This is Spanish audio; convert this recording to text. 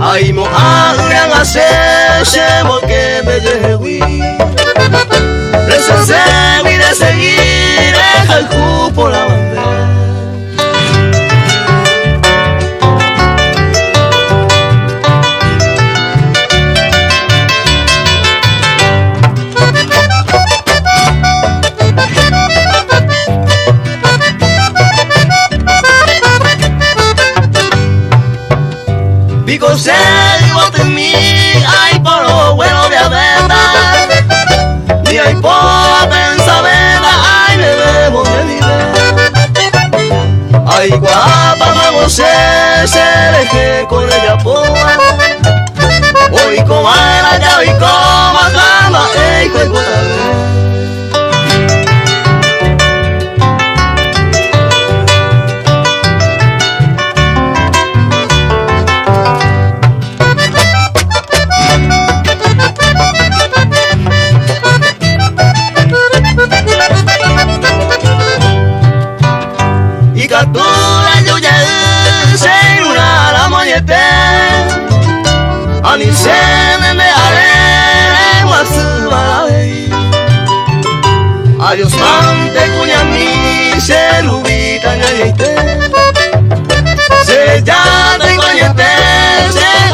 Ay mo ang hacerse porque me lleví. Resolví de seguir el cupo la bandera. Pico se digo de mí, ay por lo bueno de haberla, ni hay por pensar verla, ay me debo de vida. Ay guapa vamos se eje con ella poa, hoy como era ya hoy como cama, ey con captura yo ya se una la moñete ani se me haré más vale adiós mante cuña mi se lubita ñañete se ya te coñete se